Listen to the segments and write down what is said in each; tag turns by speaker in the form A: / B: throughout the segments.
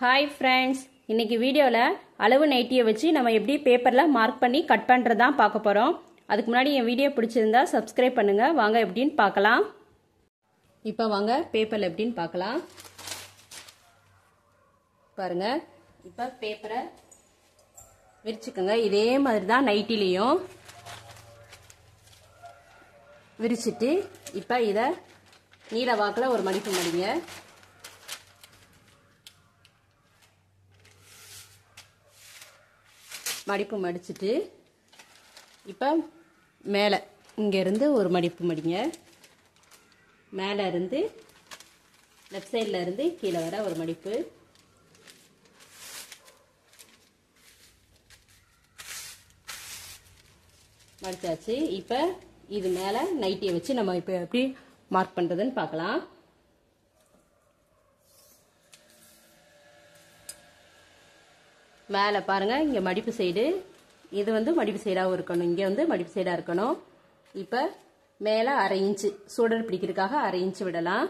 A: Hi friends இன்னைக்கு வீடியோல அளவு நைட்டியை வச்சு நம்ம எப்படி பேப்பர்ல மார்க் பண்ணி கட் பண்றதா பார்க்க போறோம். அதுக்கு முன்னாடி இந்த வீடியோ பிடிச்சிருந்தா Subscribe பண்ணுங்க. வாங்க எப்படின்னு பார்க்கலாம். இப்போ வாங்க பேப்பர்ல எப்படின்னு பார்க்கலாம். பாருங்க. இப்போ பேப்பரை விரிச்சுக்கங்க. இதே மாதிரி தான் நைட்டிலயும் விரிச்சிட்டு இப்போ இத நீல வாக்குல ஒரு மடிப்பு மடிங்க. மடிப்பு மடிச்சிட்டு இப்போ மேலே இங்கேருந்து ஒரு மடிப்பு மடிங்க. மேலே இருந்து லெஃப்ட் சைடில் இருந்து கீழே வர ஒரு மடிப்பு. மடிச்சாச்சு. இப்போ இது மேலே நைட்டியை வச்சு நம்ம இப்போ எப்படி மார்க் பண்ணுறதுன்னு பார்க்கலாம். மேலே பாருங்க, இங்கே மடிப்பு சைடு, இது வந்து மடிப்பு சைடாகவும் இருக்கணும், இங்கே வந்து மடிப்பு சைடாக இருக்கணும். இப்போ மேலே 1/2 இன்ச்சு சோல்டர் பிடிக்கிறதுக்காக 1/2 இன்ச்சு விடலாம்.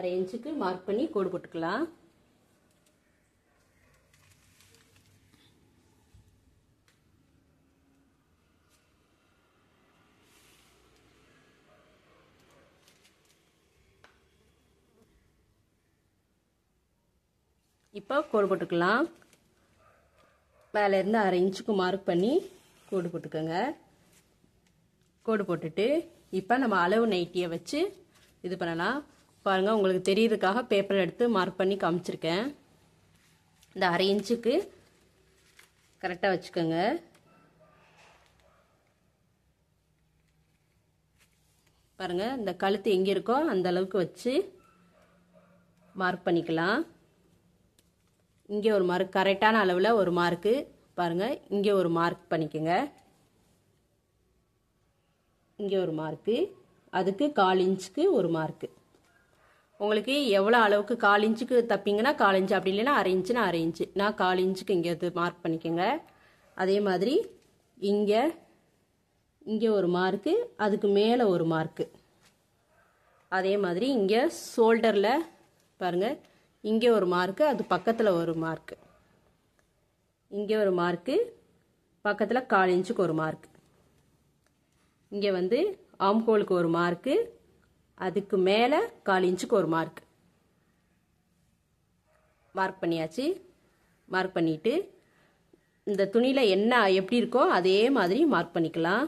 A: அரை இன்ச்சுக்கு மார்க் பண்ணி கோடு போட்டுக்கலாம். இப்போ கோடு போட்டுக்கலாம். மேலே இருந்து 1/2 இன்ச்சுக்கு மார்க் பண்ணி கோடு போட்டுக்கோங்க. கோடு போட்டுட்டு இப்போ நம்ம அளவு நைட்டியை வச்சு இது பண்ணலாம். பாருங்கள், உங்களுக்கு தெரியறதுக்காக பேப்பர் எடுத்து மார்க் பண்ணி காமிச்சிருக்கேன். இந்த 1/2 இன்ச்சுக்கு கரெக்டாக வச்சுக்கோங்க. பாருங்கள், இந்த கழுத்து எங்கே இருக்கோ அந்த அளவுக்கு வச்சு மார்க் பண்ணிக்கலாம். இங்கே ஒரு மார்க், கரெக்டான அளவில் ஒரு மார்க்கு பாருங்கள். இங்கே ஒரு மார்க் பண்ணிக்கோங்க. இங்கே ஒரு மார்க்கு, அதுக்கு 1/4 இன்ச்சுக்கு ஒரு மார்க்கு. உங்களுக்கு எவ்வளோ அளவுக்கு 1/4 இன்ச்சுக்கு தப்பிங்கன்னா 1/4 இன்ச்சு, அப்படி இல்லைன்னா 1/2 இன்ச்சுனா 1/2 இன்ச்சு. நான் 1/4 இன்ச்சுக்கு இங்கே மார்க் பண்ணிக்கோங்க. அதே மாதிரி இங்கே ஒரு மார்க்கு, அதுக்கு மேலே ஒரு மார்க்கு. அதே மாதிரி இங்கே ஷோல்டரில் பாருங்கள், இங்கே ஒரு மார்க்கு, அது பக்கத்தில் ஒரு மார்க்கு. இங்கே ஒரு மார்க்கு, பக்கத்தில் 1/4 இன்ச்சுக்கு ஒரு மார்க்கு. இங்கே வந்து ஆம்ஹோலுக்கு ஒரு மார்க்கு, அதுக்கு மேலே 1/4 இன்ச்சுக்கு ஒரு மார்க்கு. மார்க் பண்ணியாச்சு. மார்க் பண்ணிட்டு இந்த துணியில் என்ன எப்படி இருக்கோ அதே மாதிரி மார்க் பண்ணிக்கலாம்.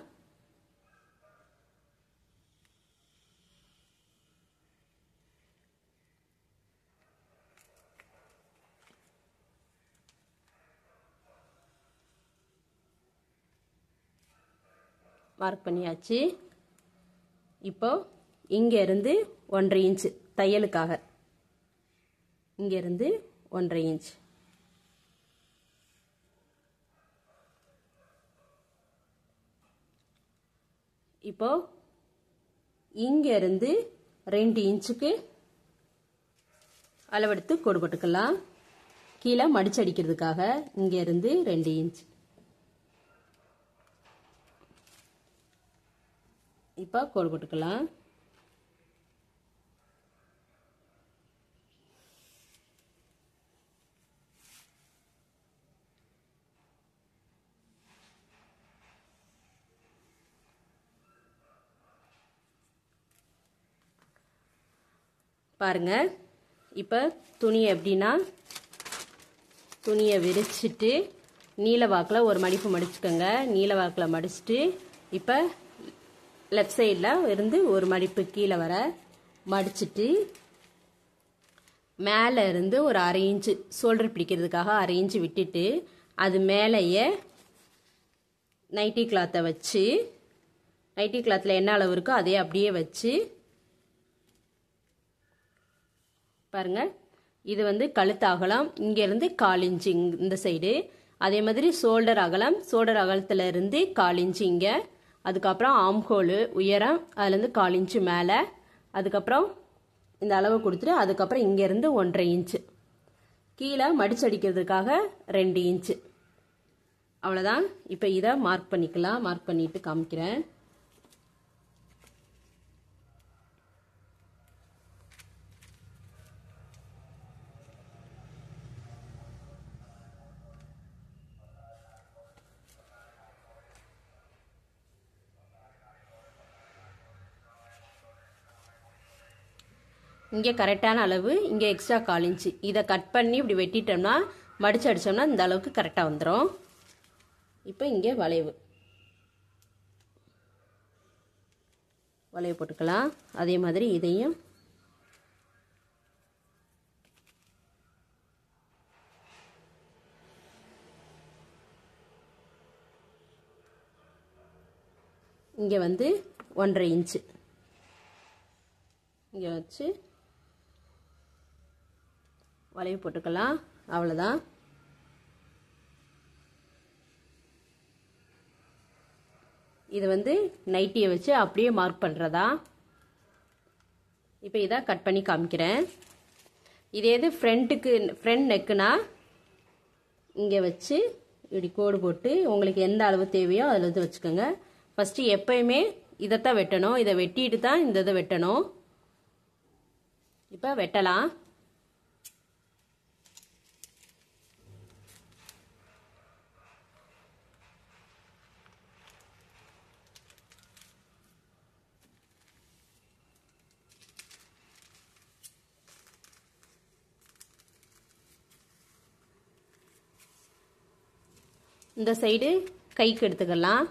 A: மார்க் பண்ணியாச்சு. இப்போ இங்கேருந்து 1/2 இன்ச்சு தையலுக்காக, இங்கேருந்து 1/2 இன்ச். இப்போ இங்கேருந்து 2 இன்ச்சுக்கு அளவெடுத்து கோடு போட்டுக்கலாம். கீழே மடிச்சடிக்கிறதுக்காக இங்கேருந்து 2 இன்ச். இப்போ கோடு போட்டுக்கலாம். பாருங்க, இப்போ துணி எப்படின்னா, துணியை விரிச்சிட்டு நீல வாக்கில் ஒரு மடிப்பு மடிச்சுக்கோங்க. நீல வாக்கில் மடிச்சுட்டு இப்போ லெஃப்ட் சைடில் இருந்து ஒரு மடிப்பு கீழே வர மடிச்சுட்டு மேலே இருந்து ஒரு 1/2 இன்ச்சு ஷோல்டர் பிடிக்கிறதுக்காக 1/2 இன்ச்சு விட்டுட்டு அது மேலேயே நைட்டி கிளாத்தை வச்சு, நைட்டி கிளாத்தில் என்ன அளவு இருக்கோ அதே அப்படியே வச்சு பாருங்கள். இது வந்து கழுத்து அகலம், இங்கேருந்து 1/4 இன்ச்சு இந்த சைடு. அதே மாதிரி ஷோல்டர் அகலம், ஷோல்டர் அகலத்தில் இருந்து 1/4 இன்ச்சு இங்கே. அதுக்கப்புறம் ஆம்ஹோலு உயரம், அதுலேருந்து 1/4 இன்ச்சு மேலே. அதுக்கப்புறம் இந்த அளவு கொடுத்துட்டு அதுக்கப்புறம் இங்கேருந்து 1/2 இன்ச்சு. கீழே மடிச்சடிக்கிறதுக்காக 2 இன்ச்சு. அவ்வளோதான். இப்போ இதை மார்க் பண்ணிக்கலாம். மார்க் பண்ணிட்டு காமிக்கிறேன். இங்கே கரெக்டான அளவு, இங்கே எக்ஸ்ட்ரா 1/4 இன்ச்சு. இதை கட் பண்ணி இப்படி வெட்டிட்டோம்னா மடிச்சு அடித்தோம்னா இந்த அளவுக்கு கரெக்டாக வந்துடும். இப்போ இங்கே வளைவு போட்டுக்கலாம். அதே மாதிரி இதையும் இங்கே வந்து 1/2 இன்ச்சு இங்கே வச்சு வளைவு போட்டுக்கலாம். அவ்வளோதான். இது வந்து நைட்டியை வச்சு அப்படியே மார்க் பண்ணுறதா. இப்போ இதை கட் பண்ணி காமிக்கிறேன். இதே இது ஃப்ரண்ட் நெக்குனா இங்கே வச்சு இப்படி கோடு போட்டு உங்களுக்கு எந்த அளவு தேவையோ அதில் வந்து வச்சுக்கோங்க. ஃபஸ்ட்டு எப்பயுமே இதைத்தான் வெட்டணும். இதை வெட்டிட்டு தான் இந்த இதை வெட்டணும். இப்போ வெட்டலாம். இந்த சைடு கைக்கு எடுத்துக்கலாம்.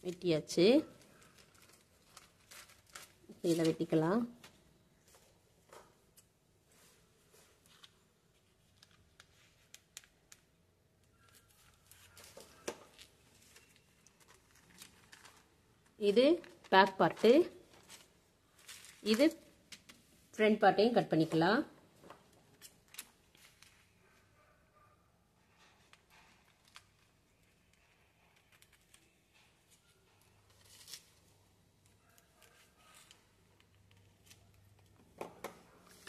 A: வெட்டியாச்சு. இதை வெட்டிக்கலாம். இது பேக் பார்ட்டு, இது ஃப்ரண்ட் பார்ட்டையும் கட் பண்ணிக்கலாம்.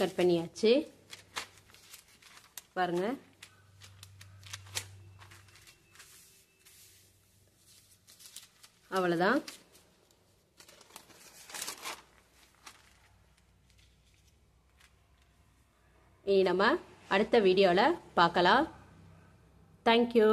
A: கட் பண்ணியாச்சு. பாருங்க. அவ்வளோதான். இனி நம்ம அடுத்த வீடியோவில் பார்க்கலாம். தேங்க்யூ.